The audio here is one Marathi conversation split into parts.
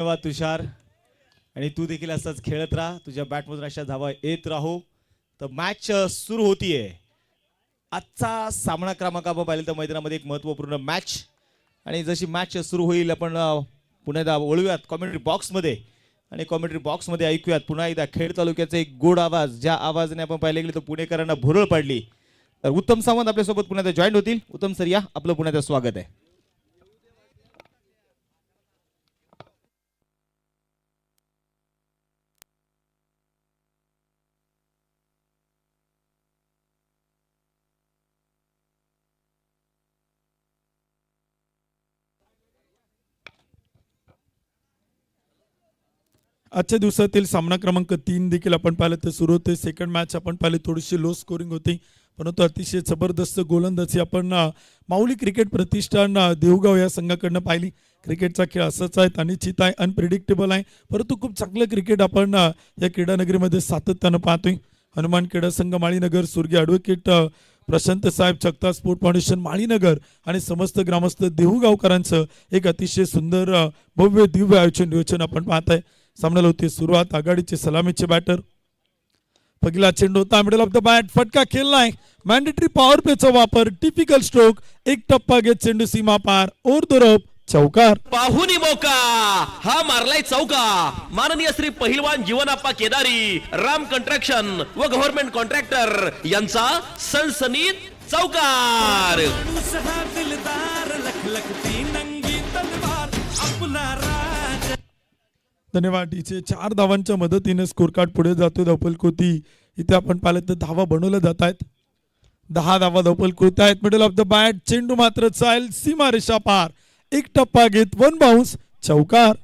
धन्यवाद तुषार. आणि तू देखील असंच खेळत राहा, तुझ्या बॅटमधून अशा धावा येत राहू. तर मॅच सुरू होतीये. आजचा सामना क्रमांक आपण पाहिलं तर मैदानामध्ये एक महत्त्वपूर्ण मॅच. आणि जशी मॅच सुरू होईल आपण पुन्हा एकदा वळूयात कॉमेंट्री बॉक्समध्ये आणि कॉमेंट्री बॉक्समध्ये ऐकूयात पुन्हा एकदा खेड तालुक्याचा एक गोड आवाज, ज्या आवाजाने आपण पाहिले गेले तर पुणेकरांना भुरळ पाडली. तर उत्तम सावंत आपल्यासोबत पुन्हा एकदा जॉईन होतील. उत्तम सर या, आपलं पुन्हा एकदा स्वागत आहे. आजच्या दिवसातील सामना क्रमांक 3 देखील आपण पाहिलं तर सुरू होते. सेकंड मॅच आपण पाहिली थोडीशी लो स्कोरिंग होती, परंतु अतिशय जबरदस्त गोलंदाजी आपण माऊली क्रिकेट प्रतिष्ठान देऊगाव या संघाकडनं पाहिली. क्रिकेटचा खेळ असाच आहे, अनिश्चित आहे, अनप्रिडिक्टेबल आहे, परंतु खूप चांगलं क्रिकेट आपण या क्रीडानगरीमध्ये सातत्यानं पाहतोय. हनुमान क्रीडा संघ माळीनगर, स्वर्गीय ॲडव्होकेट प्रशांत साहेब चक्ता स्पोर्ट फाउंडेशन माळीनगर आणि समस्त ग्रामस्थ देऊगावकरांचं एक अतिशय सुंदर भव्य दिव्य आयोजन आपण पाहत आहे. सामन्याला होती सुरुवात. आघाडीचे सलामीचे बॅटर. पहिला चेंडू होता, मिडल ऑफ द बॅट, फटका खेळलाय. मॅन्डेटरी पॉवर प्लेचा वापर, टिपिकल स्ट्रोक, एक टप्पा घेत चेंडू सीमा पार, ओर द रोप, चौकार. पाहुनी मौका हा मारलाय चौका. माननीय श्री पहिलवान जीवनाप्पा केदारी, राम कंट्रॅक्शन व गव्हर्नमेंट कॉन्ट्रॅक्टर यांचा सनसनीत चौकार. धन्यवाद डीचे. 4 धावांच्या मदतीने स्कोर कार्ड पुढे जातो. धावपलकोती इथे आपण पाहिलं तर धावा बनवल्या जात आहेत. 10 धावा धावपलकोती आहेत. मिडल ऑफ द बॅट, चेंडू मात्र चाल सीमा रेषा पार, एक टप्पा घेत वन बाउन्स, चौकार.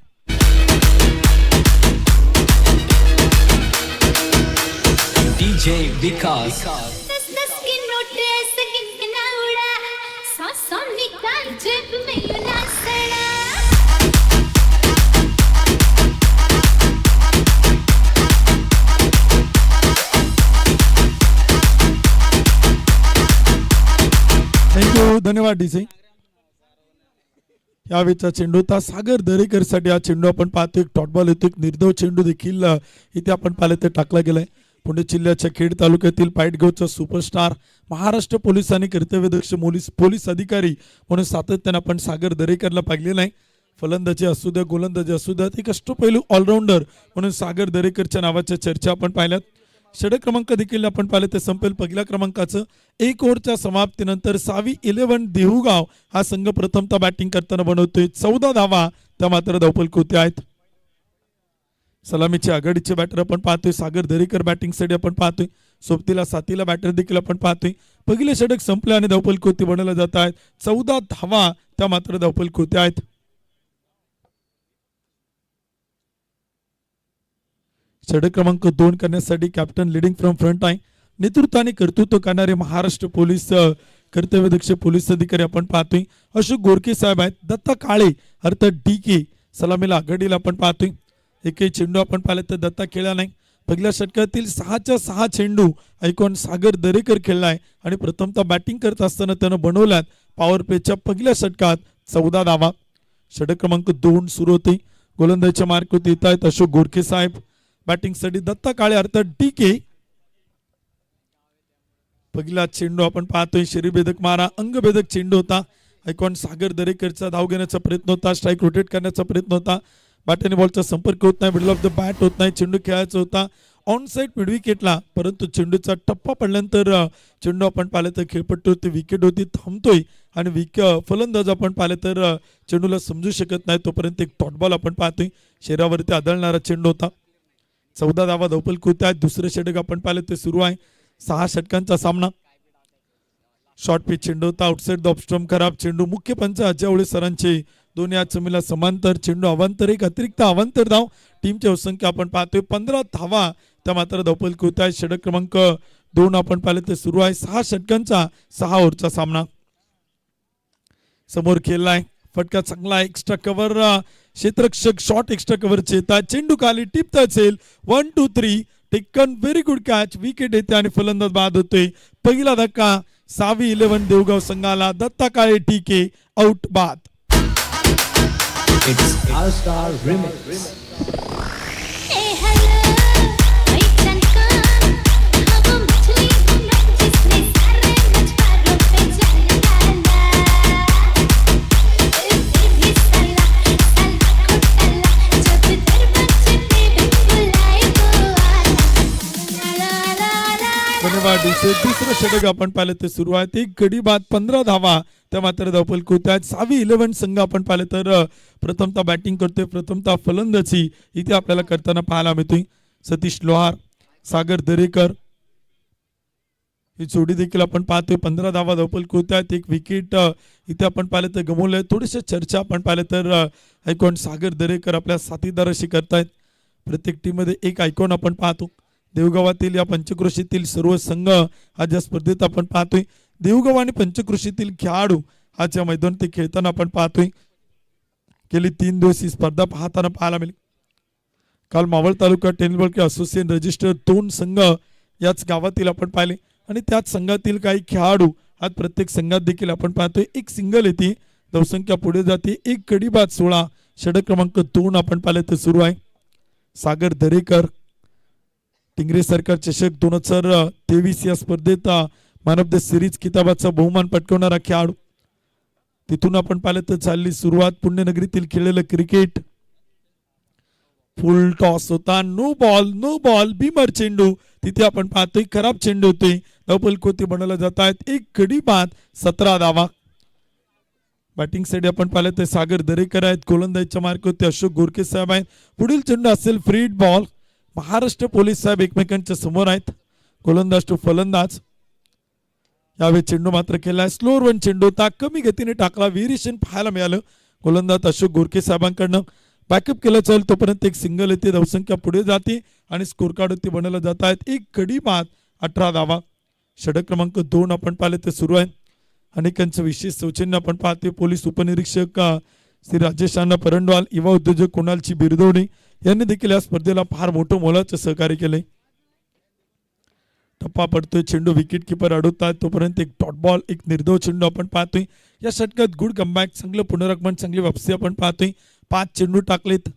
डीजे विकास थँक्यू. धन्यवाद डीसी. यावेळेचा चेंडू होता सागर दरेकर साठी. हा चेंडू आपण पाहतो एक डॉट बॉल येतो. एक निर्धाव चेंडू देखील इथे आपण पाहिलं तर टाकला गेलाय. पुणे जिल्ह्याच्या खेड तालुक्यातील पाईटगावचा सुपरस्टार, महाराष्ट्र पोलिसांनी कर्तव्यदक्ष पोलीस अधिकारी म्हणून सातत्याने आपण सागर दरेकरला पाहिलेला आहे. फलंदाजी असू द्या, गोलंदाजी असू द्या, एक अष्टपैलू ऑलराऊंडर म्हणून सागर दरेकरच्या नावाच्या चर्चा आपण पाहिल्यात. षटक क्रमांक देखील आपण पाहिले ते संपेल पहिल्या क्रमांकाचं. 1 ओव्हरच्या समाप्तीनंतर सावी 11 देऊगाव हा संघ प्रथमतः बॅटिंग करताना बनवतोय. 14 धावा त्या मात्र धावपलकोती आहेत. सलामीचे आघाडीचे बॅटर आपण पाहतोय. सागर दरेकर बॅटिंगसाठी आपण पाहतोय. सोबतीला साथीला बॅटर देखील आपण पाहतोय. पहिले षटक संपले आणि धावपलकोती बनवल्या जात आहेत. 14 धावा त्या मात्र धावपलकोती आहेत. षटक क्रमांक 2 करण्यासाठी कॅप्टन लिडिंग फ्रॉम फ्रंट आहे. नेतृत्वाने कर्तृत्व करणारे महाराष्ट्र पोलीस कर्तव्यदक्ष पोलीस अधिकारी आपण पाहतोय. अशोक गोरके साहेब आहेत. दत्ता काळे अर्थात DK सलामीला आघाडीला आपण पाहतोय. एकही चेंडू आपण पाहिलं तर दत्ता खेळला नाही. पहिल्या षटकातील 6च्या 6 चेंडू ऐकून सागर दरेकर खेळलाय आणि प्रथमतः बॅटिंग करत असताना त्यानं बनवल्यात पॉवर प्लेच्या पहिल्या षटकात 14 धावा. षटक क्रमांक 2 सुरू होते. गोलंदाजीच्या मार्कवरती येत आहेत अशोक गोरखे साहेब. बॅटिंगसाठी दत्ता काळे अर्थात DK. पहिला चेंडू आपण पाहतोय शरीरभेदक मारा, अंगभेदक चेंडू होता. ऐकॉन सागर दरेकरचा धाव घेण्याचा प्रयत्न होता, स्ट्राईक रोटेट करण्याचा प्रयत्न होता. बॅट आणि बॉलचा संपर्क होत नाही, मिडल ऑफ द बॅट होत नाही. चेंडू खेळायचा होता ऑन साईड मिड विकेटला, परंतु चेंडूचा टप्पा पडल्यानंतर चेंडू आपण पाहिलं तर खेळपट्टीवरती विकेट होती, थांबतोय आणि फलंदाज आपण पाहिलं तर चेंडूला समजू शकत नाही. तोपर्यंत एक डॉट बॉल आपण पाहतोय. शरीरावरती आदळणारा चेंडू होता. 14 धावा धावपलकोती आहेत. दुसरं षटक आपण पाहिलं ते सुरू आहे. 6 षटकांचा सामना. शॉर्ट पिच चेंडू होता. आउटसाइड द ऑफस्टंप खराब चेंडू. मुख्य पंच अजय सरांचे दोन्ही आज जमिनीला समांतर चेंडू अवांतर, एक अतिरिक्त अवांतर धाव. टीमची संख्या आपण पाहतोय 15 धावा त्या मात्र धावपलकोती आहेत. षटक क्रमांक 2 आपण पाहिलं ते सुरू आहे. 6 षटकांचा 6 ओव्हरचा सामना. समोर खेळलाय फटका चांगला, एक्स्ट्रा कव्हर क्षेत्ररक्षक शॉट एक्स्ट्रा कव्हरचे येतात. चेंडू खाली टिपता असेल 1 2 3 taken, very good catch. Wicket येते आणि फलंदाज बाद होतोय. पहिला धक्का सावी 11 देवगाव संघाला. दत्ता काळे DK आउट बाद. It's All Star Remix. A hello ऐसन कौन हाँ वो मछली हूँ मैं जिसने सारे मछुआरों पे जाल डाला फिर भी साला खोटाला जब दरवाजे पे बुलाए तो आला ला ला ला धन्यवाद डीजे. दुसरं षटक आपण पाहिलं ते सुरू आहे. एक गडी बाद 15 धावा त्या मात्र धावपल होत्या. 11 संघ आपण पाहिलं तर प्रथमतः बॅटिंग करतोय, प्रथमतः फलंदाजी इथे आपल्याला करताना पाहायला मिळतोय. सतीश लोहार, सागर दरेकर ही जोडी देखील आपण पाहतोय. 15 धावा धावपल होत्या. एक विकेट इथे आपण पाहिलं तर गमवलंय. थोडीशी चर्चा आपण पाहिलं तर आयकॉन सागर दरेकर आपल्या साथीदाराशी करतायत. प्रत्येक टीम मध्ये एक आयकॉन आपण पाहतो. देवगावातील या पंचक्रोशीतील सर्व संघ आज या स्पर्धेत आपण पाहतोय. देवगाव आणि पंचक्रोशीतील खेळाडू आज या मैदानात ते खेळताना आपण पाहतोय. गेली 3 दिवस ही स्पर्धा पाहताना पाहायला मिळाली. काल मावळ तालुका टेनिस बॉल असोसिएशन रजिस्टर 2 संघ याच गावातील आपण पाहिले आणि त्याच संघातील काही खेळाडू आज प्रत्येक संघात देखील आपण पाहतोय. एक सिंगल येते, धावसंख्या पुढे जाते. एक गडी बाद 16, षटक क्रमांक 2 आपण पाहिले तर सुरू आहे. सागर दरेकर टिंगरे सरकार चषक 2023 या स्पर्धेत मॅन ऑफ द सिरीज किताबाचा बहुमान पटकावणारा खेळाडू. तिथून आपण पाहिलं तर चालली सुरुवात. पुण्यनगरीतील खेळलेलं क्रिकेट. फुल टॉस होता, नो बॉल भीमर चेंडू तिथे आपण पाहतोय. खराब चेंडू होते, धावपलकोती बनवला जात आहेत. एक गडी बाद 17 धावा. बॅटिंग साठी आपण पाहिलं तर सागर दरेकर आहेत. गोलंदाजीच्या मार्गावरती अशोक गोरखे साहेब आहेत. पुढील चेंडू असेल फ्री बॉल. महाराष्ट्र पोलीस साहेब एकमेकांच्या समोर आहेत. गोलंदाज तो फलंदाज. यावेळी चेंडू मात्र केलाय. स्लोअर वन चेंडू होता, कमी गतीने टाकला. व्हेरिएशन पाहायला मिळालं. गोलंदाज अशोक गोरखे साहेबांकडनं बॅकअप केलं जाईल तोपर्यंत एक सिंगल येते, धावसंख्या पुढे जाते आणि स्कोर कार्ड वरती बनवला जात आहेत. एक गडी बाद 18 धावा. षटक क्रमांक 2 आपण पाहिले ते सुरू आहे. अनेकांचं विशेष सौजन्य आपण पाहते. पोलीस उपनिरीक्षक श्री राजेश अण्णा परंडवाल, युवा उद्योजक कुणालची बिरदवणे यांनी देखील या स्पर्धेला फार मोठं मोलाचं सहकार्य केलंय. टप्पा पडतोय, चेंडू विकेट किपर अडवतात तोपर्यंत एक डॉट बॉल, एक निर्धाव चेंडू आपण पाहतोय. या षटकात गुड कमबॅक, चांगलं पुनरागमन, चांगली वापसी आपण पाहतोय. 5 चेंडू टाकलेत,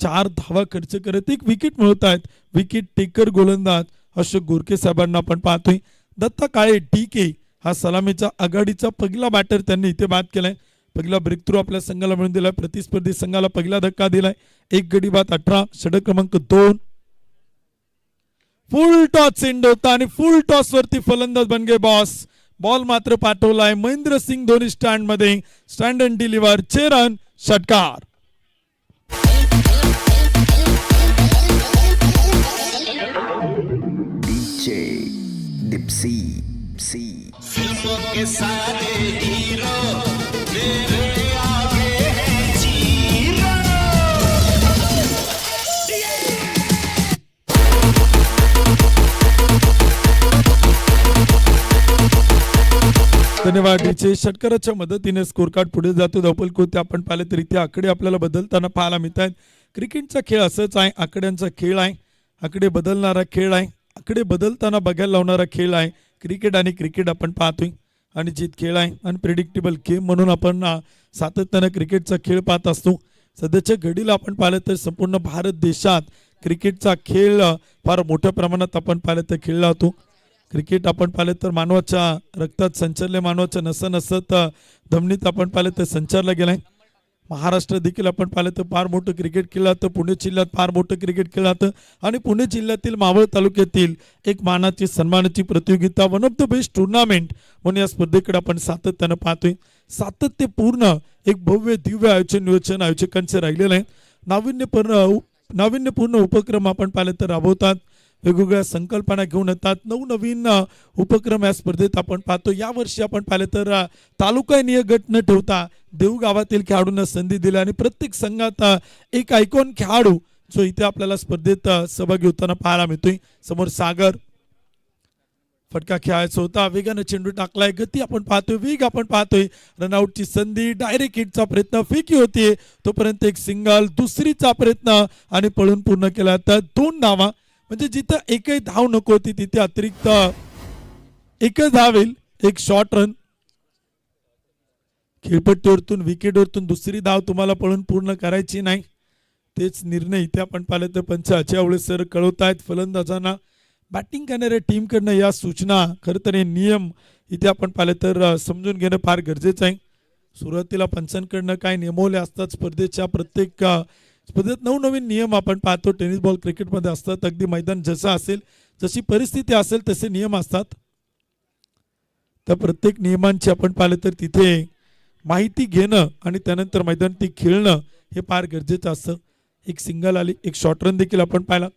4 धावा खर्च करत एक विकेट मिळवत आहेत. विकेट टेकर गोलंदाज अशोक गोरखे साहेबांना आपण पाहतोय. दत्ता काळे DK हा सलामीचा आघाडीचा पहिला बॅटर त्यांनी इथे बाद केलाय. पहिला ब्रेक थ्रू आपल्या संघाला मिळून दिलाय. प्रतिस्पर्धी संघाला पहिला धक्का दिलाय. एक गडी बाद 18. षटक क्रमांक 2. फुल टॉस चेंडू होता आणि फुल टॉस वरती फलंदाज बन गए बॉस. बॉल मात्र पाठवलाय महेंद्र सिंग धोनी स्टँड मध्ये. स्टँड अँड डिलिव्हर, 6 रन, षटकार. DJ Dipsy C. धन्यवाद डीचे. षटकाराच्या मदतीने स्कोर कार्ड पुढे जातो. धावपलकोते आपण पाहिले तर इथे आकडे आपल्याला बदलताना पाहायला मिळत आहेत. क्रिकेटचा खेळ असंच आहे, आकड्यांचा खेळ आहे. आकडे बदलणारा खेळ आहे, आकडे बदलताना बघायला लावणारा खेळ आहे. क्रिकेट आणि क्रिकेट आपण पाहतोय आणि जीत खेळ आहे. अनप्रेडिक्टेबल गेम म्हणून आपण सातत्यानं क्रिकेटचा खेळ पाहत असतो. सध्याच्या घडीला आपण पाहिलं तर संपूर्ण भारत देशात क्रिकेटचा खेळ फार मोठ्या प्रमाणात आपण पाहिलं तर खेळला जातो. क्रिकेट आपण पाहिलं तर मानवाच्या रक्तात संचारले, मानवाच्या नसत धमनीत आपण पाहिलं तर संचारला गेलाय. महाराष्ट्र देखील आपण पाहिलं तर फार मोठं क्रिकेट खेळलं जातं. पुणे जिल्ह्यात फार मोठं क्रिकेट खेळलं जातं आणि पुणे जिल्ह्यातील मावळ तालुक्यातील एक मानाची सन्मानाची प्रतियोगिता, one of the best tournament म्हणून या स्पर्धेकडे आपण सातत्यानं पाहतोय. सातत्यपूर्ण एक भव्य दिव्य नियोजन आयोजकांचे राहिलेलं आहे. नाविन्यपूर्ण उपक्रम आपण पाहिलं तर राबवतात. वेगवेगळ्या संकल्पना घेऊन येतात. नवनवीन उपक्रम या स्पर्धेत आपण पाहतो. यावर्षी आपण पाहिलं तर तालुकानीय गट न ठेवता देवगावातील खेळाडूंना संधी दिली आणि प्रत्येक संघात एक आयकॉन खेळाडू जो इथे आपल्याला स्पर्धेत सहभागी होताना पाहायला मिळतोय. समोर सागर, फटका खेळायचा होता, वेगानं चेंडू टाकलाय, गती आपण पाहतोय, वेग आपण पाहतोय. रनआउटची संधी, डायरेक्ट हिटचा प्रयत्न, फेकी होतीये तोपर्यंत एक सिंगल, दुसरीचा प्रयत्न आणि पळून पूर्ण केला तर 2 धावा. म्हणजे जिथं एकही धाव नको होती तिथे अतिरिक्त एकच धाव येईल. एक शॉर्ट रन. खेळपट्टीवरतून विकेटवरतून दुसरी धाव तुम्हाला पळून पूर्ण करायची नाही. तेच निर्णय इथे आपण पाहिलं तर पंच अचावळे सर कळवत आहेत फलंदाजांना. बॅटिंग करणाऱ्या टीमकडनं या सूचना खरं तर हे नियम इथे आपण पाहिलं तर समजून घेणं फार गरजेचं आहे. सुरुवातीला पंचांकडनं काय नियमवले असतात स्पर्धेच्या प्रत्येक स्पर्धेत नवनवीन नियम आपण पाहतो. टेनिस बॉल क्रिकेटमध्ये असतात. अगदी मैदान जसं असेल जशी परिस्थिती असेल तसे नियम असतात. त्या प्रत्येक नियमांची आपण पाहिलं तर तिथे माहिती घेणं आणि त्यानंतर मैदान ती खेळणं हे फार गरजेचं असतं. एक सिंगल आली, एक शॉर्ट रन देखील आपण पाहिला.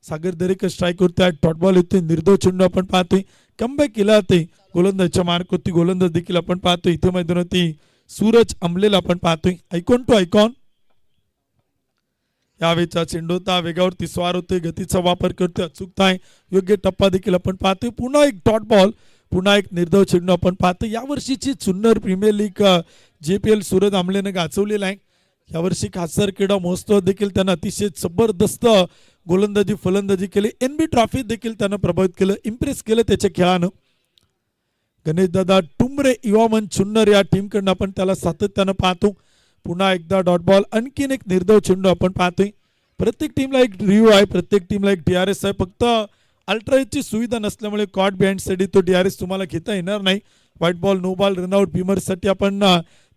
सागर दरेकर स्ट्राईक करतोय, डॉट बॉल येतोय, निर्धाव चेंडू आपण पाहतोय. कमबॅक केला ते गोलंदाजच्या मार्कवरती गोलंदाज देखील आपण पाहतोय. इथे मैदानावरती सूरज आंबलेला आपण पाहतोय. आयकॉन टू आयकॉन यावेळेचा चेंडू होता, वेगावरती स्वार होतोय, गतीचा वापर करतोय, अचूकता आहे, योग्य टप्पा देखील आपण पाहतोय. पुन्हा एक डॉट बॉल, पुन्हा एक निर्धाव चेंडू आपण पाहतो. यावर्षीची चुन्नर प्रीमियर लीग JPL सूरज आंबलेने गाजवलेला आहे. यावर्षी खासदार क्रीडा महोत्सव देखील त्यांना अतिशय जबरदस्त गोलंदाजी फलंदाजी केली. NB ट्रॉफी देखील त्यानं प्रभावित केलं, इम्प्रेस केलं त्याच्या खेळानं. गणेश दादा टुमरे युवामन चुन्नर या टीमकडनं आपण त्याला सातत्यानं पाहतो. पुन्हा एकदा डॉट बॉल, आणखीन एक निर्धाव चेंडू आपण पाहतोय. प्रत्येक टीमला एक रिव्ह्यू आहे, प्रत्येक टीमला एक DRS आहे. फक्त अल्ट्राची सुविधा नसल्यामुळे कॉट बिहाइंड साठी तो DRS तुम्हाला घेता येणार नाही. Wide ball, no ball, run out, बिमरसाठी आपण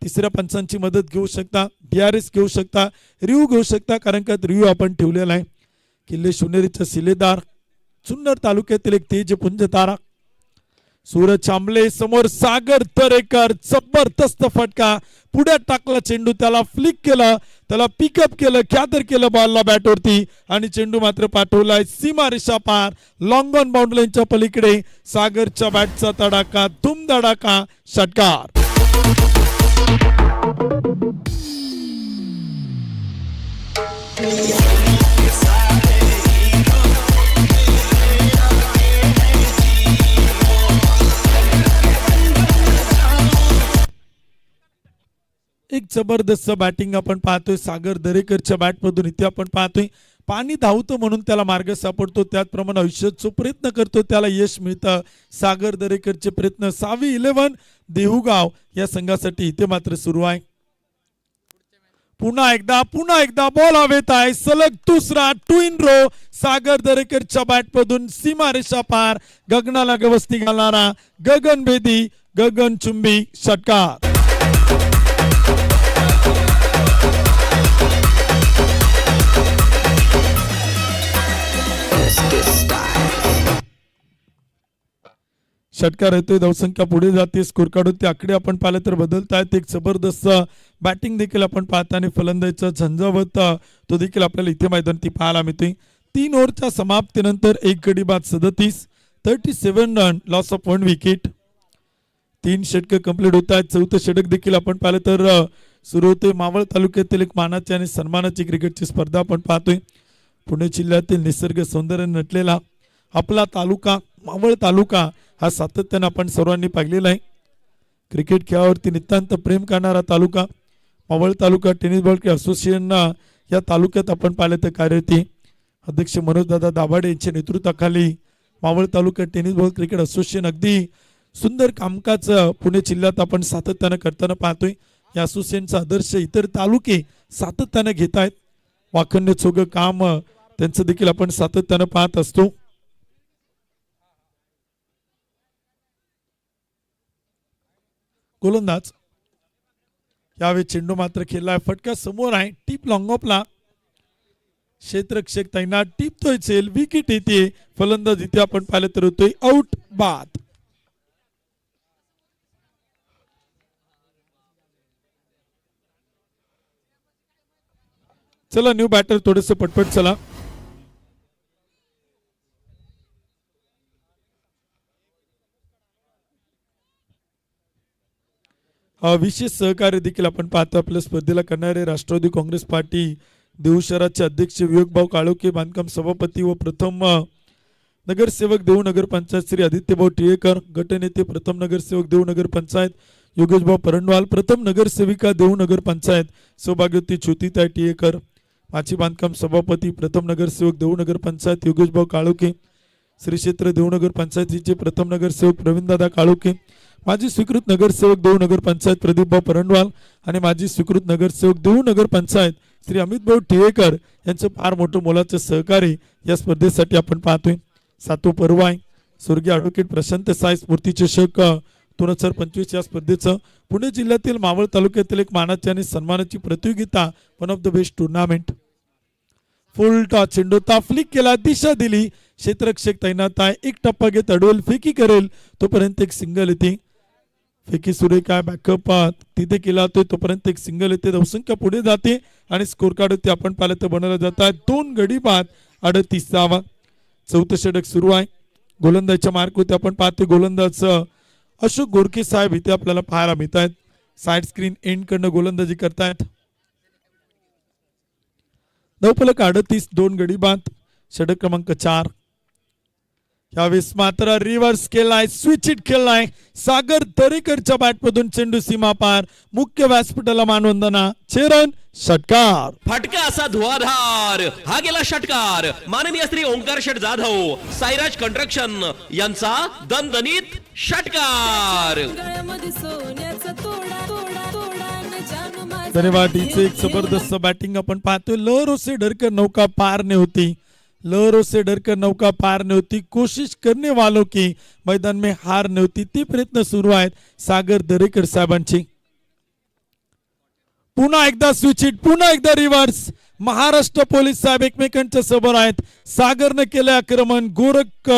तिसऱ्या पंचांची मदत घेऊ शकता, DRS घेऊ शकता, रिव्ह्यू घेऊ शकता. कारण का रिव्ह्यू आपण ठेवलेला आहे. किल्ले शिवनेरीचा शिलेदार, चुन्नर तालुक्यातील एक तेजपुंज तारा सूरज चांबले समोर सागर दरेकर, जबरदस्त फटका, पुढे टाकला चेंडू, त्याला फ्लिक केलं, त्याला पिकअप केलं, कॅदर केलं बॉलला बॅटवरती आणि चेंडू मात्र पाठवलाय सीमा रेषा पार, लॉंग ऑन बाउंड्रीच्या पलीकडे. सागरच्या बॅटचा तडाखा, धूम धडाका, षटकार. एक जबरदस्त बॅटिंग आपण पाहतोय सागर दरेकरच्या बॅटमधून. इथे आपण पाहतोय पाणी धावतं म्हणून त्याला मार्ग सापडतो, त्याचप्रमाणे आयुष्यात जो प्रयत्न करतो त्याला यश मिळतं. सागर दरेकरचे प्रयत्न 6वी 11 देहुगाव या संघासाठी इथे मात्र सुरू आहे. पुन्हा एकदा बॉल हवेत आहे, सलग दुसरा 2 in row. सागर दरेकरच्या बॅटमधून सीमारेषा पार, गगनाला गवसती घालणारा गगनभेदी, गगनचुंबी षटकार. षटकार येतोय, धावसंख्या पुढे जाते, स्कोर कार्ड होते, आकडे आपण पाहिले तर बदलत आहेत. एक जबरदस्त बॅटिंग देखील आपण पाहताना फलंदाजीचा झंझावत तो देखील आपल्याला इथे मैदानात पाहायला मिळतोय. 3 ओव्हरच्या समाप्तीनंतर एक गडी बाद 37 रन, लॉस ऑफ 1 विकेट. 3 षटक कंप्लीट होत आहेत. 4थं षटक देखील आपण पाहिलं तर सुरू होते. मावळ तालुक्यातील एक मानाची आणि सन्मानाची क्रिकेटची स्पर्धा आपण पाहतोय. पुणे जिल्ह्यातील निसर्ग सौंदर्य नटलेला आपला तालुका मावळ तालुका हा सातत्यानं आपण सर्वांनी पाहिलेला आहे. क्रिकेट खेळावरती नितांत प्रेम करणारा तालुका मावळ तालुका टेनिस बॉल असोसिएशन या तालुक्यात आपण पाहिलं तर कार्यरत आहे. अध्यक्ष मनोजदादा दाभाडे यांच्या नेतृत्वाखाली मावळ तालुका टेनिस बॉल क्रिकेट असोसिएशन अगदी सुंदर कामकाज पुणे जिल्ह्यात आपण सातत्यानं करताना पाहतोय. या असोसिएशनचा आदर्श इतर तालुके सातत्यानं घेत आहेत. वाखण्यचोग काम त्यांचं देखील आपण सातत्यानं पाहत असतो. गोलंदाज यावेळी चेंडू मात्र खेळलाय, फटका समोर आहे, टीप लॉंग ऑफला, क्षेत्ररक्षक तैनात, टीप तो विकेट येते. फलंदाज इथे आपण पाहिलं तर होतोय आउट बाद. चला न्यू बॅटर थोडेसे पटपट चला. विशेष सहकार्य देखील आपण पाहतो आपल्या स्पर्धेला करणारे राष्ट्रवादी काँग्रेस पार्टी देऊ शहराचे अध्यक्ष विवेकभाऊ काळोखे, बांधकाम सभापती व प्रथम नगरसेवक देऊ नगरपंचायत श्री आदित्यभाऊ टिळेकर, गटनेते प्रथम नगरसेवक देऊ नगरपंचायत योगेशभाऊ परंडवाल, प्रथम नगरसेविका देऊ नगरपंचायत सौभाग्यवती ज्योतिताई टिळेकर, माची बांधकाम सभापती प्रथम नगरसेवक देऊ नगरपंचायत योगेशभाऊ काळोखे, श्री क्षेत्र देवनगर पंचायतीचे प्रथम नगरसेवक प्रवीणदादा काळोखे, माजी स्वीकृत नगरसेवक देऊ नगर पंचायत प्रदीपभाऊ परंडवाल आणि माजी स्वीकृत नगरसेवक देऊ नगर पंचायत श्री अमितभाऊ टिळेकर यांचं फार मोठं मोलाचं सहकार्य या स्पर्धेसाठी आपण पाहतोय. 7वं पर्व आहे. स्वर्गीय ॲडव्होकेट प्रशांत साई स्फूर्ती चषक 2025 या स्पर्धेचं पुणे जिल्ह्यातील मावळ तालुक्यातील एक मानाची आणि सन्मानाची प्रतियोगिता, one of the best tournament. Full toss चेंडू होता, फ्लिक केला, दिशा दिली, क्षेत्ररक्षक तैनात आहे, एक टप्पा घेत अडवेल, फेकी करेल तोपर्यंत एक सिंगल येते. फेकी सुरे काय बॅकअप तिथे केला होता तोपर्यंत एक सिंगल येते. धावसंख्या पुढे जाते आणि स्कोर कार्ड ते आपण पाहिलं तर बनवलं जात आहे. 2 गडी बाद 38 धावा. 4थं षटक सुरू आहे. गोलंदाजच्या मार्कवरती आपण पाहतो गोलंदाज अशोक गोरखे साहेब इथे आपल्याला पाहायला मिळत आहेत. साइड स्क्रीन एंड कडनं गोलंदाजी करतायत. धावफलक 38, 2 गडी बाद. षटक क्रमांक 4. यावेळेस मात्र रिव्हर्स केलाय, स्विच हिट खेळलाय. सागर दरेकरच्या बॅटमधून चेंडू सीमा पार, मुख्य व्यासपीठाला मानवंदना, चेरन षटकार. फटका असा धुवाधार, हा गेला षटकार. माननीय श्री ओंकार शेठ जाधव, साईराज कंस्ट्रक्शन यांचा दणदणीत षटकार. धन्यवादीचे एक जबरदस्त बॅटिंग आपण पाहतोय. लहरों से डरकर नौका पार नहीं होती, लहरों से डरकर नौका पार नहीं होती, कोशिश करने वालों की मैदान में हार नहीं होती. ते प्रयत्न सुरू आहेत सागर दरेकर साहेबांची. पुन्हा एकदा स्विच हिट, पुन्हा एकदा रिव्हर्स. महाराष्ट्र पोलीस साहेब एकमेकांच्या समोर आहेत. सागरने केले आक्रमण, गोरख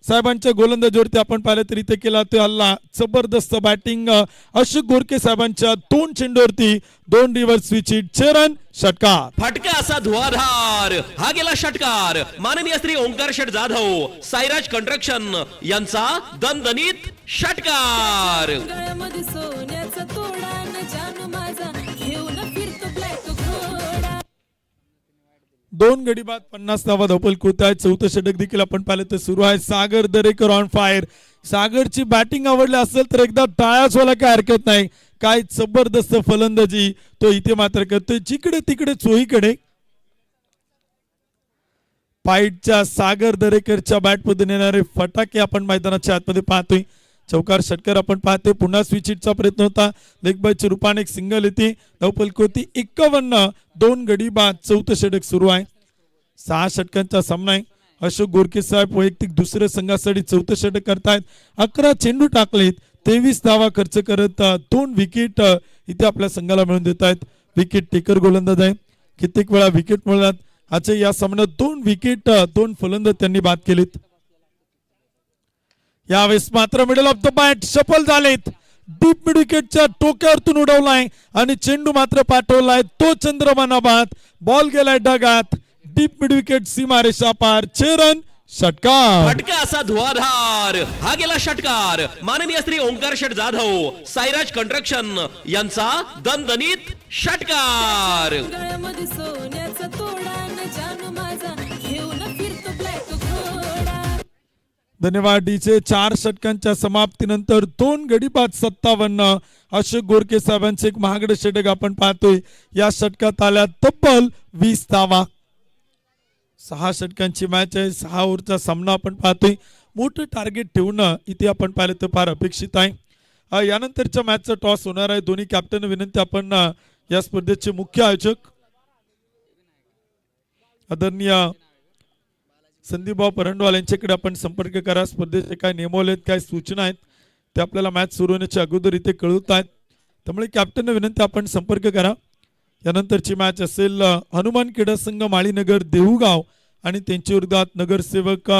साहेबांच्या गोलंदाजीवरती आपण पाहिलं तरी ते केला तो हल्ला. जबरदस्त बॅटिंग अशोक गोरखे साहेबांच्या 2 चेंडूवरती 2 रिव्हर्स स्विच हिट, चेरन षटकार. फटका असा धुवाधार, हा गेला षटकार. माननीय श्री ओंकार शेठ जाधव, साईराज कंस्ट्रक्शन यांचा दणदणीत षटकार. दोन गडी बाद 50 धावा धावफलक होत आहे. 4थं षटक देखील आपण पाहिलं तर सुरू आहे. सागर दरेकर ऑन फायर. सागरची बॅटिंग आवडली असेल तर एकदा टाळ्याच व्हायला काय हरकत नाही. काय जबरदस्त फलंदाजी तो इथे मात्र करतोय, जिकडे तिकडे चोहीकडे. फाईटच्या सागर दरेकरच्या बॅटमधून येणारे फटाके आपण मैदानाच्या आतमध्ये पाहतोय. चौकार षटकार आपण पाहतोय. पुन्हा स्विच हिटचा प्रयत्न होता, लेग बायच्या रूपाने एक सिंगल येते. धावफलक होती 51, 2 गडी बाद. 4थं षटक सुरू आहे. 6 षटकांचा सामना आहे. अशोक गोरखे साहेब वैयक्तिक दुसऱ्या संघासाठी 4थं षटक करतायत. 11 चेंडू टाकलेत, 23 धावा खर्च करत 2 विकेट इथे आपल्या संघाला मिळवून देत आहेत. विकेट टेकर गोलंदाज आहे, कित्येक वेळा विकेट मिळतात. आजच्या या सामन्यात 2 विकेट 2 फलंदाज त्यांनी बाद केलेत. यावेळेस मात्र मिडल ऑफ द बॅट सफल झालेत. डीप मिड विकेटच्या टोक्यावरतून उडवलाय आणि चेंडू मात्र पाठवलाय तो चंद्रमानाबाद. बॉल गेलाय ढगात. डीप मिड विकेट सीमारेषा पार, चेरन षटकार. फटका असा धुवाधार, हा गेला षटकार. माननीय श्री ओंकार शेठ जाधव, साईराज कंस्ट्रक्शन यांचा दणदणीत षटकार. धन्यवाद डीचे. 4 षटकांच्या समाप्तीनंतर 2 गडी बाद 57. अशोक गोरखे साहेबांचे एक महागडे षटक आपण पाहतोय. या षटकात आल्या तब्बल 20 धावा. 6 षटकांची मॅच आहे. 6 ओव्हरचा सामना आपण पाहतोय. मोठं टार्गेट ठेवणं इथे आपण पाहिलं तर फार अपेक्षित आहे. यानंतरच्या मॅचचा टॉस होणार आहे. दोन्ही कॅप्टन विनंती, आपण या स्पर्धेचे मुख्य आयोजक आदरणीय संदीपभाऊ परंडवाल यांच्याकडे आपण संपर्क करा. स्पर्धेचे काय नियमावली आहेत, काय सूचना आहेत ते आपल्याला मॅच सुरू होण्याच्या अगोदर इथे कळवत आहेत. त्यामुळे कॅप्टन विनंती, आपण संपर्क करा. यानंतरची मॅच असेल हनुमान क्रीडा संघ माळीनगर देऊगाव आणि त्यांच्या विरोधात नगरसेवक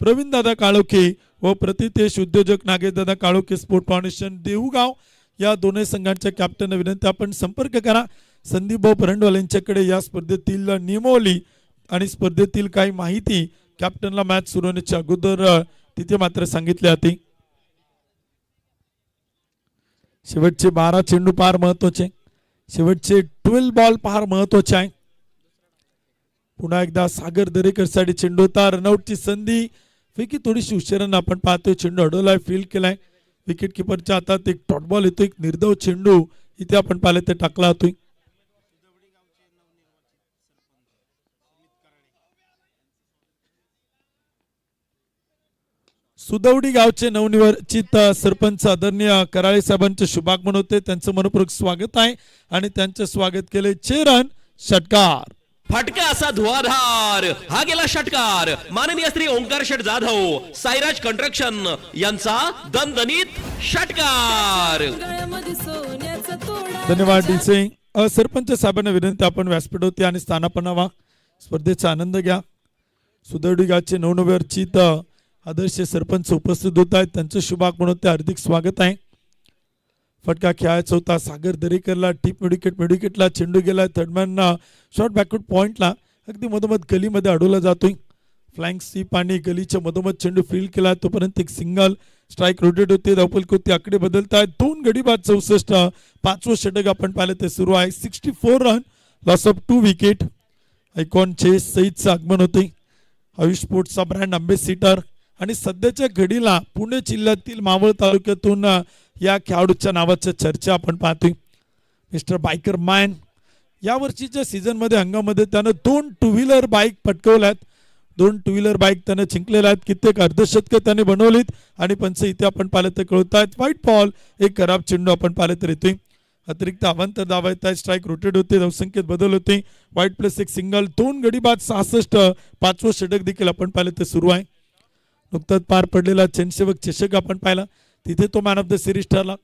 प्रवीणदादा काळोखे व प्रतितेश उद्योजक नागेशदादा काळोखे स्पोर्ट फाउंडेशन देऊगाव. या दोन्ही संघांच्या कॅप्टन विनंती, आपण संपर्क करा. संदीपभाऊ परंडवाल यांच्याकडे या स्पर्धेतील नियमावली आणि स्पर्धेतील काही माहिती कॅप्टनला मॅच सुरू होण्याच्या अगोदर तिथे मात्र सांगितले जाते. शेवटचे 12 चेंडू फार महत्वाचे, शेवटचे 12 बॉल फार महत्वाचे आहे. पुन्हा एकदा सागर दरेकर साठी चेंडू होता. रनआउटची संधी, फेकी थोडीशी उशिरानं आपण पाहतोय. चेंडू अडवलाय, फील्ड केलाय. विकेट किपरच्या हातात एक डॉट बॉल येतो. एक निर्धाव चेंडू इथे आपण पाहिलं ते टाकला होतोय. सुदवडी गावचे नवनिर्वाचित सरपंच आदरणीय कराळे साहेबांचे शुभागमन होते. त्यांचं मनपूर्वक स्वागत आहे आणि त्यांचे स्वागत केले चेरन षटकार. फटका असा धुवाधार हा गेला षटकार. माननीय श्री ओंकार शेठ जाधव साईराज कंस्ट्रक्शन यांचा दणदणीत षटकार. धन्यवाद डीसी. सरपंच साहेबांना विनंती आपण व्यासपीठावरती आणि स्थानापन्न स्पर्धेचा आनंद घ्या. सुदवडी गावचे नवनिर्वाचित आदर्श सरपंच उपस्थित होत आहेत. त्यांचं शुभागमन होते. हार्दिक स्वागत आहे. फटका खेळायचा होता सागर दरेकरला. टीप मेडिकेटला चेंडू गेला. थर्डमॅन शॉर्ट बॅकवर्ड पॉइंटला अगदी मधोमध गलीमध्ये अडवला जातोय. फ्लँक स्वीप आणि गलीच्या मधोमध चेंडू फील्ड केला. तोपर्यंत एक सिंगल स्ट्राईक रोटेट होते. धावफलक आकडे बदलत आहेत. 2 गडी बाद 64. 5वं षटक आपण पाहिलं ते सुरू आहे. 64 रन लॉस ऑफ 2 विकेट. आयकॉन चेस सईदचं आगमन होते. आयुष स्पोर्ट्सचा ब्रँड अँबॅसिडर आणि सध्याच्या घडीला पुणे जिल्ह्यातील मावळ तालुक्यातून या खेळाडूच्या नावाच्या चर्चा आपण पाहतोय. मिस्टर बायकर मॅन या वर्षीच्या सीझनमध्ये हंगामध्ये त्यानं 2 टू व्हीलर बाईक पटकवल्यात. 2 टू व्हीलर बाईक त्यानं जिंकलेल्या आहेत. कित्येक अर्धशतकं त्याने बनवलीत आणि पंच इथे आपण पाहिलं तर कळत आहेत. व्हाईट बॉल एक खराब चेंडू आपण पाहिलं तर येतोय. अतिरिक्त अवांतर धावा येत आहेत. स्ट्राईक रोटेट होते. धावसंख्येत बदल होते. व्हाईट प्लस एक सिंगल. 2 गडी बाद 66. 5वं षटक देखील आपण पाहिलं ते सुरू आहे. नुकताच पार पडलेला चेनसेवक चषक आपण पाहिला. तिथे तो मॅन ऑफ द सिरीज ठरला.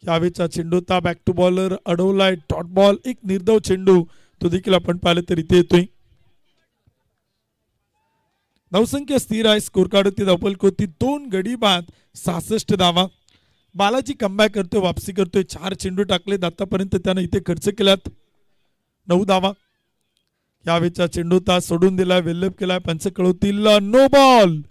यावेळचा चेंडू होता बॅक टू बॉलर अडवलाय. डॉट बॉल एक निर्धाव चेंडू तो देखील आपण पाहिलं तर इथे येतोय. धावसंख्या स्थिर आहे. स्कोर कार्ड होती धावफलक होती 2 गडी बाद 66 धावा. बालाजी कमबॅक करतोय. वापसी करतोय. 4 चेंडू टाकलेत आतापर्यंत त्यानं इथे खर्च केल्यात 9 धावा. यावेळचा चेंडू होता सोडून दिलाय. वेल्लप केलाय. पंच कळवतील नो बॉल.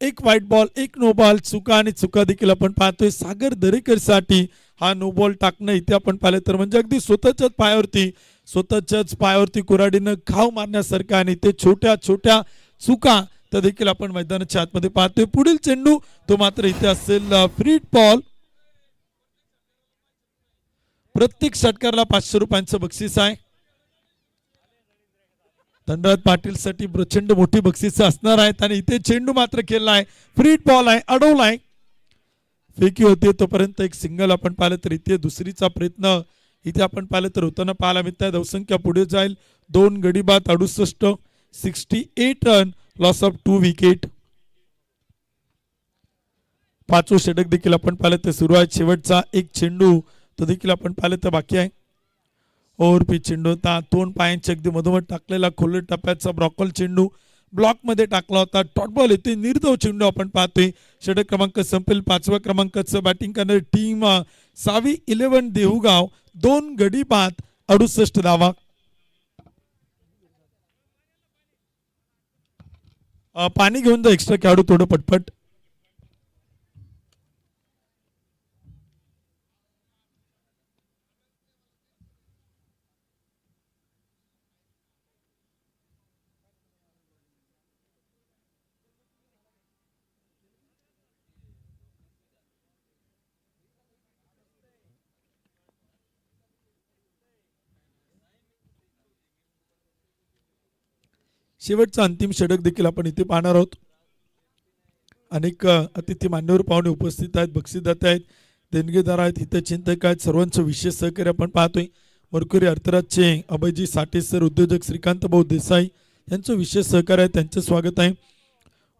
एक व्हाईट बॉल एक नो बॉल. चुका आणि चुका देखील आपण पाहतोय. सागर दरेकर साठी हा नो बॉल टाकणं इथे आपण पाहिलं तर म्हणजे अगदी स्वतःच्याच पायावरती कुऱ्हाडीनं घाव मारण्यासारखं आणि ते छोट्या छोट्या चुका त्या देखील आपण मैदानाच्या आतमध्ये पाहतोय. पुढील चेंडू तो मात्र इथे असेल फ्री बॉल. प्रत्येक षटकाराला 500 रुपयांचं बक्षीस आहे. धनराज पाटील साठी प्रचंड मोठी बक्षीस असणार आहेत आणि इथे चेंडू मात्र केलाय. फ्री बॉल आहे. अडवलाय. फेकी होते तोपर्यंत एक सिंगल आपण पाहिलं तर इथे दुसरीचा प्रयत्न इथे आपण पाहिलं तर होताना पाहायला मिळतंय. धावसंख्या पुढे जाईल. 2 गडी बाद 68. 68 रन लॉस ऑफ 2 विकेट. 5वं षटक देखील आपण पाहिलं तर सुरू आहे. शेवटचा एक चेंडू तो देखील आपण पाहिलं तर बाकी आहे. ओव्हरपी चेंडू होता. 2 पायांच्या अगदी मधोमध टाकलेला खोल टप्प्याचा ब्रॉकल चेंडू ब्लॉक मध्ये टाकला होता. डॉट बॉल येते. निर्धाव चेंडू आपण पाहतोय. षटक क्रमांक संपेल. 5व्या क्रमांकाचं बॅटिंग करणारी टीम सावी 11 देहुगाव. 2 गडी बाद 68 धावा. पाणी घेऊन जा एक्स्ट्रा खेळाडू थोडं पटपट. शेवटचा अंतिम षटक देखील आपण इथे पाहणार आहोत. अनेक अतिथी मान्यवर पाहुणे उपस्थित आहेत. बक्षीसदाते आहेत. देणगीदार आहेत. हितचिंतक आहेत. सर्वांचं विशेष सहकार्य आपण पाहतोय. मरकुरी अर्थराजचे अभयजी साठे सर, उद्योजक श्रीकांत भाऊ देसाई यांचं विशेष सहकार्य आहे. त्यांचं स्वागत आहे.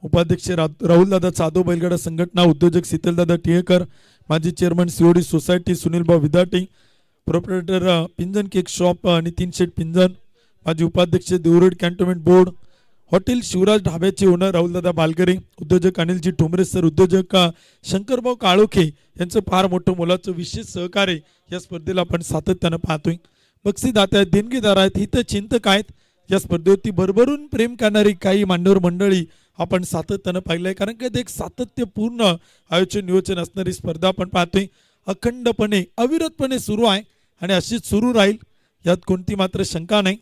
उपाध्यक्ष राहुलदादा जाधव बैलगाडा संघटना, उद्योजक शीतलदादा टिळेकर, माजी चेअरमन सीओडी सोसायटी सुनील भाऊ Vidati, proprietor Pinjan cake shop Nitin शेठ पिंजन, माजी उपाध्यक्ष Dehu Road cantonment board, hotel Shivraj ढाब्याचे ओनर राहुलदादा बालगरे, उद्योजक अनिलजी ठोंबरे सर, उद्योजक शंकरभाऊ काळोखे यांचं फार मोठं मोलाचं विशेष सहकार्य या स्पर्धेला आपण सातत्यानं पाहतोय. बक्षीसदाते आहेत, देणगीदार आहेत, हितचिंतक आहेत. या स्पर्धेवरती भरभरून प्रेम करणारी काही मान्यवर मंडळी आपण सातत्यानं पाहिलंय. कारण की एक सातत्यपूर्ण आयोजन नियोजन असणारी स्पर्धा आपण पाहतोय. अखंडपणे अविरतपणे सुरू आहे आणि अशीच सुरू राहील यात कोणती मात्र शंका नाही.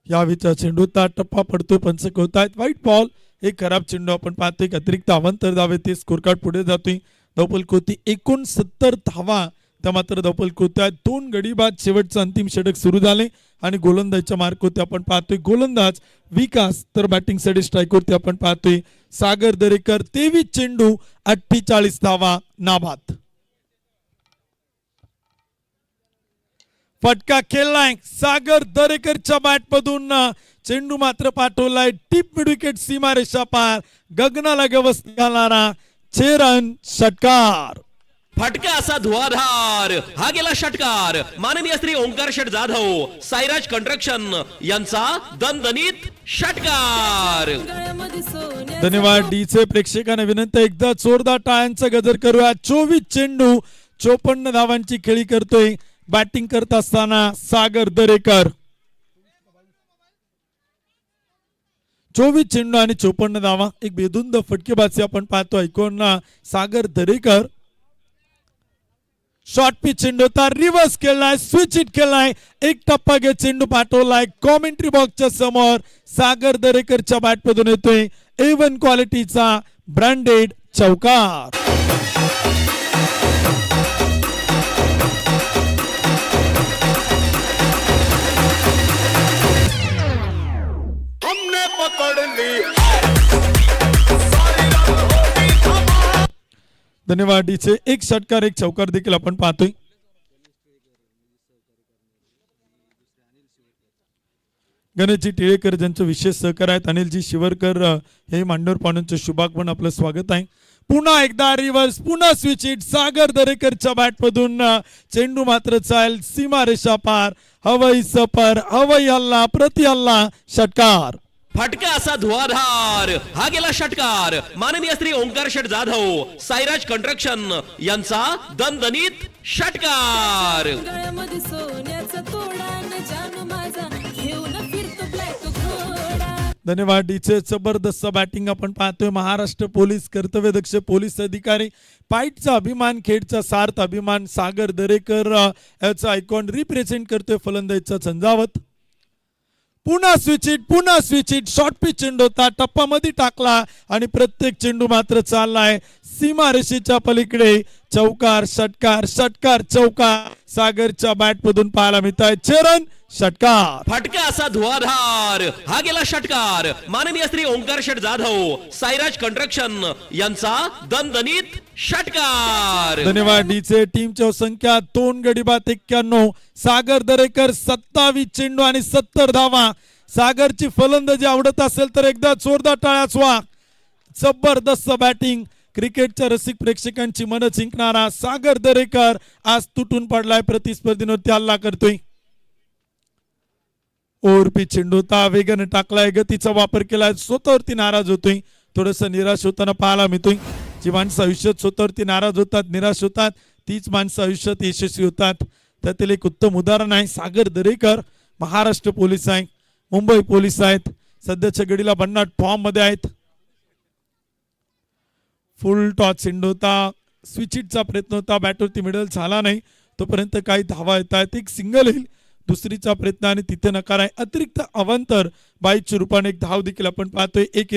यावेळचा चेंडूचा टप्पा पडतोय. पंच कळतायत व्हाईट बॉल. एक खराब चेंडू आपण पाहतोय. अतिरिक्त अवांतर धावे ते स्कोर कार्ड पुढे जातोय. धावफलक होती 69 धावा त्या मात्र धावपल होत्या 2 गडी बाद शेवटचं अंतिम षटक सुरू झाले आणि गोलंदाजच्या मार्क होते आपण पाहतोय गोलंदाज विकास तर बॅटिंग साठी स्ट्राईक वरती आपण पाहतोय सागर दरेकर 23 चेंडू 48 धावा नाबाद. फटका खेळलाय सागर दरेकरच्या बॅट मधून चेंडू मात्र पाठवलाय टीप मिड विकेट सीमारेषा पार गगनाला गवसणी घालणारा 6 रन षटकार. फटका असा धुवाधार हा गेला षटकार माननीय श्री ओंकार शेठ जाधव साईराज कंस्ट्रक्शन यांचा दणदणीत षटकार. धन्यवाद डीचे प्रेक्षकांना विनंती एकदा जोरदार टाळ्यांचा गजर करूया. 24 चेंडू 54 धावांची खेळी करतोय बॅटिंग करत असताना सागर दरेकर. 24 चेंडू आणि 54 धावा एक बेधुंद फटकेबाजी आपण पाहतो ऐकून सागर दरेकर. शॉर्ट पिच चेंडू होता रिव्हर्स खेळलाय स्विच हिट खेळलाय एक टप्पा घे चेंडू पाठवलाय कॉमेंट्री बॉक्सच्या समोर सागर दरेकरच्या बॅट मधून येतोय A1 क्वालिटीचा ब्रँडेड चौकार. धन्यवाद डीचे एक षटकार एक चौकार देखील आपण पाहतोय. गणेशजी टिळेकर ज्यांचं विशेष सहकार्य आहेत अनिलजी शिवरकर हे मांडवर पाहुण्यांचं शुभागमन आपलं स्वागत आहे. पुन्हा एकदा रिव्हर्स पुन्हा स्विच हिट सागर दरेकरच्या बॅट मधून चेंडू मात्र चाल सीमारेषा पार हवाई सफर हवाई हल्ला प्रति हल्ला षटकार. फटका असा धुवाधार हा गेला षटकार माननीय श्री ओंकार शेठ जाधव साईराज कंस्ट्रक्शन यांचा दणदणीत षटकार. धन्यवाद डीचे जबरदस्त बॅटिंग आपण पाहतोय. महाराष्ट्र पोलीस कर्तव्यदक्ष पोलीस अधिकारी पाईटचा अभिमान खेडचा सार्थ अभिमान सागर दरेकर याचा आयकॉन रिप्रेझेंट करतोय फलंदाजीचा झंझावत. पुन्हा स्विच हिट शॉर्ट पिच चेंडू होता टप्पा मध्ये टाकला आणि प्रत्येक चेंडू मात्र चाललाय सीमारेषेच्या पलीकडे चौकार षटकार षटकार चौकार सागरच्या बॅट मधून पाहायला मिळत आहे 6 रन षटकार. फटका असा धुवाधार हा गेला षटकार माननीय श्री ओंकार शेठ जाधव साईराज कंस्ट्रक्शन यांचा दणदणीत षटकार. धन्यवाद डीचे टीमच्या संख्या 2 गडी बाद 91 सागर दरेकर 27 चेंडू आणि 70 धावा. सागरची फलंदाजी आवडत असेल तर एकदा जोरदार टाळ्याच वा. जबरदस्त बॅटिंग क्रिकेटच्या रसिक प्रेक्षकांची मन जिंकणारा सागर दरेकर आज तुटून पडलाय प्रतिस्पर्धींवरती हल्ला करतोय. ओव्हरपी चेंडू होता वेगाने टाकलाय गतीचा वापर केलाय स्वतःवरती नाराज होतोय थोडस निराश होताना पाहायला मिळतोय. जी माणसं आयुष्यात स्वतःवरती नाराज होतात निराश होतात तीच माणसं आयुष्यात यशस्वी होतात. त्यातील एक उत्तम उदाहरण आहे सागर दरेकर. महाराष्ट्र पोलीस आहे मुंबई पोलीस आहेत सध्याच्या घडीला भन्नाट फॉर्म मध्ये आहेत. फुल टॉस चेंडू होता स्विच हिटचा प्रयत्न होता बॅटवरती मिडल झाला नाही तोपर्यंत काही धावा येत आहेत एक सिंगल येईल दुसरीचा प्रयत्न आणि तिथे नकार आहे. अतिरिक्त अवांतर 22 रूपाने एक धाव देखील आपण पाहतोय. एक